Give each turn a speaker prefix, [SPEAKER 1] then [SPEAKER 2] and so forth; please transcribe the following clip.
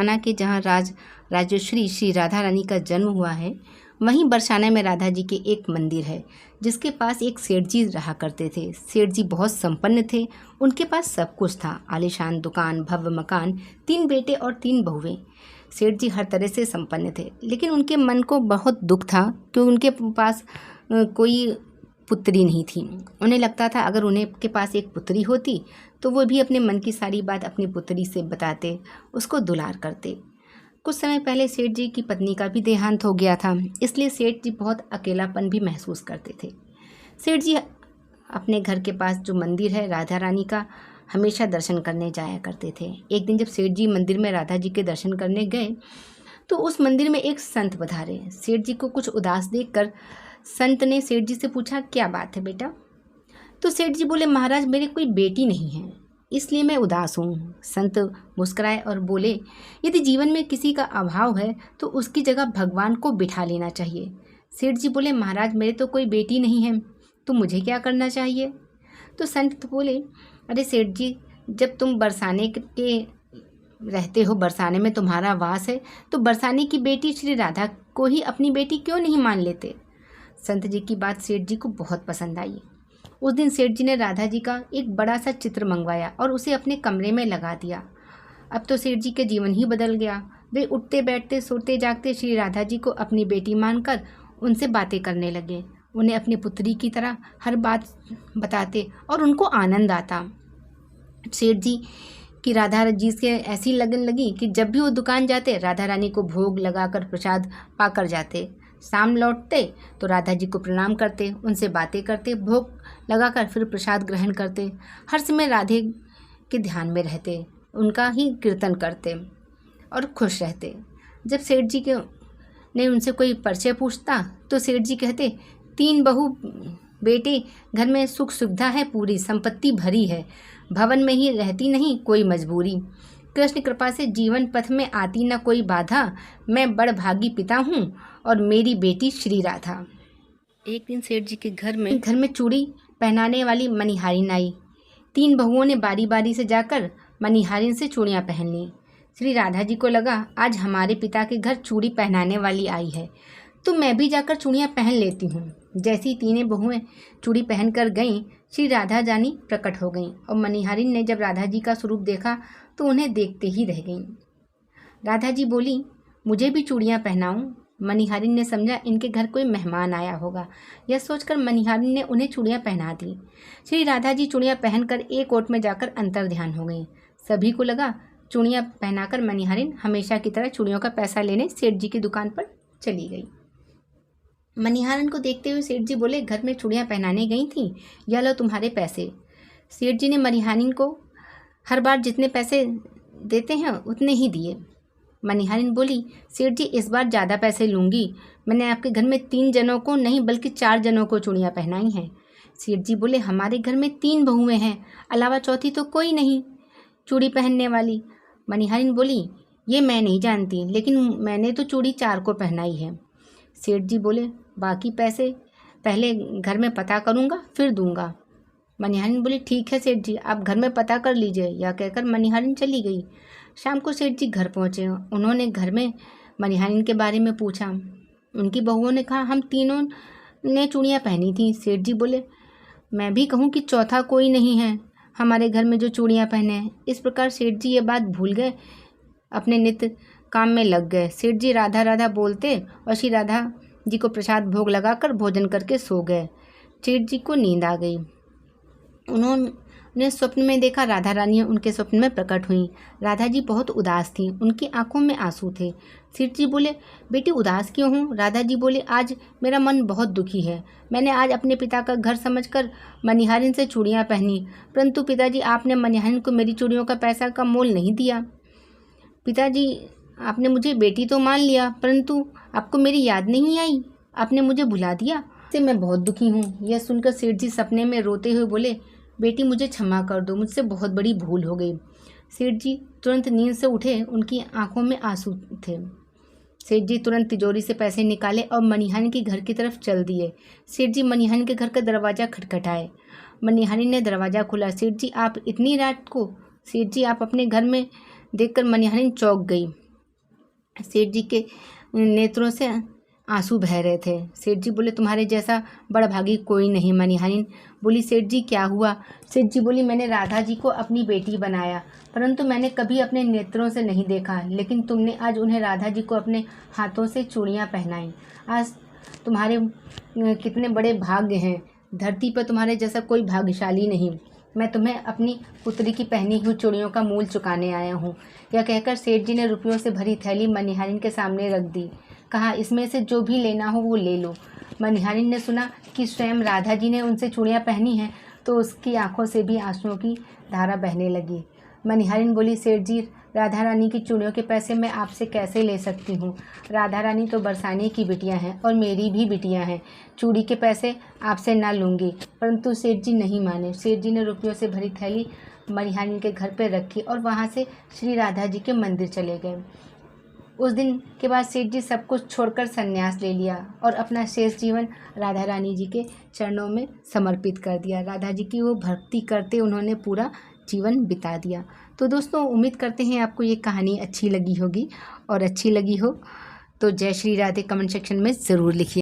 [SPEAKER 1] बरसाना के जहाँ राजश्री श्री राधा रानी का जन्म हुआ है, वहीं बरसाना में राधा जी के एक मंदिर है जिसके पास एक सेठ जी रहा करते थे। सेठ जी बहुत संपन्न थे, उनके पास सब कुछ था, आलीशान दुकान, भव्य मकान, 3 बेटे और 3 बहुएं। सेठ जी हर तरह से संपन्न थे, लेकिन उनके मन को बहुत दुख था कि उनके पास कोई पुत्री नहीं थी। उन्हें लगता था अगर उन्हें के पास एक पुत्री होती तो वो भी अपने मन की सारी बात अपनी पुत्री से बताते, उसको दुलार करते। कुछ समय पहले सेठ जी की पत्नी का भी देहांत हो गया था, इसलिए सेठ जी बहुत अकेलापन भी महसूस करते थे। सेठ जी अपने घर के पास जो मंदिर है राधा रानी का, हमेशा दर्शन करने जाया करते थे। एक दिन जब सेठ जी मंदिर में राधा जी के दर्शन करने गए तो उस मंदिर में एक संत पधारे। सेठ जी को कुछ उदास देखकर संत ने सेठ जी से पूछा, क्या बात है बेटा? तो सेठ जी बोले, महाराज मेरी कोई बेटी नहीं है, इसलिए मैं उदास हूँ। संत मुस्कुराए और बोले, यदि जीवन में किसी का अभाव है तो उसकी जगह भगवान को बिठा लेना चाहिए। सेठ जी बोले, महाराज मेरे तो कोई बेटी नहीं है, तो मुझे क्या करना चाहिए? तो संत बोले, अरे सेठ जी, जब तुम बरसाने के रहते हो, बरसाने में तुम्हारा वास है, तो बरसाने की बेटी श्री राधा को ही अपनी बेटी क्यों नहीं मान लेते? संत जी की बात सेठ जी को बहुत पसंद आई। उस दिन सेठ जी ने राधा जी का एक बड़ा सा चित्र मंगवाया और उसे अपने कमरे में लगा दिया। अब तो सेठ जी के जीवन ही बदल गया। वे उठते बैठते सोते जागते श्री राधा जी को अपनी बेटी मानकर उनसे बातें करने लगे। उन्हें अपनी पुत्री की तरह हर बात बताते और उनको आनंद आता। सेठ जी की राधा जी से ऐसी लगन लगी कि जब भी वो दुकान जाते राधा रानी को भोग लगाकर प्रसाद पाकर जाते। शाम लौटते तो राधा जी को प्रणाम करते, उनसे बातें करते, भोग लगाकर फिर प्रसाद ग्रहण करते। हर समय राधे के ध्यान में रहते, उनका ही कीर्तन करते और खुश रहते। जब सेठ जी के ने उनसे कोई परिचय पूछता तो सेठ जी कहते, 3 बहू बेटे, घर में सुख सुविधा है, पूरी संपत्ति भरी है, भवन में ही रहती नहीं कोई मजबूरी, कृष्ण कृपा से जीवन पथ में आती न कोई बाधा, मैं बड़ भागी पिता हूँ और मेरी बेटी श्री राधा। एक दिन सेठ जी के घर में चूड़ी पहनाने वाली मनिहारिन आई। 3 बहुओं ने बारी बारी से जाकर मनिहारिन से चूड़ियाँ पहन ली। श्री राधा जी को लगा आज हमारे पिता के घर चूड़ी पहनाने वाली आई है, तो मैं भी जाकर चूड़ियाँ पहन लेती हूँ। जैसी 3 बहुएं चूड़ी पहन कर गईं, श्री राधा जानी प्रकट हो गईं और मनिहारिन ने जब राधा जी का स्वरूप देखा तो उन्हें देखते ही रह गईं। राधा जी बोली, मुझे भी चूड़ियाँ पहनाऊं? मनिहारिन ने समझा इनके घर कोई मेहमान आया होगा। यह सोचकर मनिहारिन ने उन्हें चूड़ियाँ पहना दी। श्री राधा जी चूड़ियाँ पहनकर एक ओट में जाकर अंतर ध्यान हो गईं। सभी को लगा चूड़ियाँ पहनाकर मनिहारिन हमेशा की तरह चूड़ियों का पैसा लेने सेठ जी की दुकान पर चली गई। मनिहारिन को देखते हुए सेठ जी बोले, घर में चूड़ियाँ पहनाने गई थी, यह लो तुम्हारे पैसे। सेठ जी ने मनिहारिन को हर बार जितने पैसे देते हैं उतने ही दिए। मनिहारिन बोली, सेठ जी इस बार ज़्यादा पैसे लूँगी, मैंने आपके घर में 3 जनों को नहीं बल्कि 4 जनों को चूड़ियाँ पहनाई हैं। सेठ जी बोले, हमारे घर में 3 बहुएं हैं, अलावा चौथी तो कोई नहीं चूड़ी पहनने वाली। मनिहारिन बोली, ये मैं नहीं जानती, लेकिन मैंने तो चूड़ी 4 को पहनाई है। सेठ जी बोले, बाकी पैसे पहले घर में पता करूँगा फिर दूँगा। मनिहारिन बोली, ठीक है सेठ जी, आप घर में पता कर लीजिए। यह कहकर मनिहारिन चली गई। शाम को सेठ जी घर पहुँचे। उन्होंने घर में मनिहारिन के बारे में पूछा। उनकी बहुओं ने कहा, हम तीनों ने चूड़ियाँ पहनी थी। सेठ जी बोले, मैं भी कहूँ कि चौथा कोई नहीं है हमारे घर में जो चूड़ियाँ पहने हैं। इस प्रकार सेठ जी ये बात भूल गए, अपने नित्य काम में लग गए। सेठ जी राधा राधा बोलते और श्री राधा जी को प्रसाद भोग लगाकर भोजन करके सो गए। सेठ जी को नींद आ गई। उन्होंने स्वप्न में देखा राधा रानी उनके स्वप्न में प्रकट हुई। राधा जी बहुत उदास थीं, उनकी आंखों में आंसू थे। सेठ जी बोले, बेटी उदास क्यों हूँ? राधा जी बोले, आज मेरा मन बहुत दुखी है। मैंने आज अपने पिता का घर समझकर मनिहारिन से चूड़ियाँ पहनी, परंतु पिताजी आपने मनिहारिन को मेरी चूड़ियों का पैसा का मोल नहीं दिया। पिताजी आपने मुझे बेटी तो मान लिया, परंतु आपको मेरी याद नहीं आई, आपने मुझे भुला दिया, इससे मैं बहुत दुखी हूँ। यह सुनकर सेठ जी सपने में रोते हुए बोले, बेटी मुझे क्षमा कर दो, मुझसे बहुत बड़ी भूल हो गई। सेठ जी तुरंत नींद से उठे, उनकी आंखों में आंसू थे। सेठ जी तुरंत तिजोरी से पैसे निकाले और मनिहारिन के घर की तरफ चल दिए। सेठ जी मनिहारिन के घर का दरवाज़ा खटखटाए। मनिहारिन ने दरवाज़ा खोला। सेठ जी आप इतनी रात को? सेठ जी आप अपने घर में देखकर मनिहारिन चौंक गई। सेठ जी के नेत्रों से आंसू बह रहे थे। सेठ जी बोले, तुम्हारे जैसा बड़भागी कोई नहीं। मनिहारिन बोली, सेठ जी क्या हुआ? सेठ जी बोली, मैंने राधा जी को अपनी बेटी बनाया, परंतु मैंने कभी अपने नेत्रों से नहीं देखा, लेकिन तुमने आज उन्हें राधा जी को अपने हाथों से चूड़ियाँ पहनाई। आज तुम्हारे कितने बड़े भाग्य हैं। धरती पर तुम्हारे जैसा कोई भाग्यशाली नहीं। मैं तुम्हें अपनी पुत्री की पहनी हुई चूड़ियों का मूल चुकाने आया हूँ। यह कहकर सेठ जी ने रुपयों से भरी थैली मनिहारिन के सामने रख दी। कहा, इसमें से जो भी लेना हो वो ले लो। मनिहारिन ने सुना कि स्वयं राधा जी ने उनसे चूड़ियाँ पहनी हैं तो उसकी आंखों से भी आंसुओं की धारा बहने लगी। मनिहारिन बोली, सेठ जी, राधा रानी की चूड़ियों के पैसे मैं आपसे कैसे ले सकती हूँ? राधा रानी तो बरसाने की बिटिया हैं और मेरी भी बिटियाँ हैं। चूड़ी के पैसे आपसे ना लूँगी। परंतु सेठ जी नहीं माने। सेठ जी ने रुपयों से भरी थैली मनिहारिन के घर पर रखी और वहाँ से श्री राधा जी के मंदिर चले गए। उस दिन के बाद सेठ जी सब कुछ छोड़कर संन्यास ले लिया और अपना शेष जीवन राधा रानी जी के चरणों में समर्पित कर दिया। राधा जी की वो भक्ति करते उन्होंने पूरा जीवन बिता दिया। तो दोस्तों, उम्मीद करते हैं आपको ये कहानी अच्छी लगी होगी, और अच्छी लगी हो तो जय श्री राधे कमेंट सेक्शन में ज़रूर लिखिए।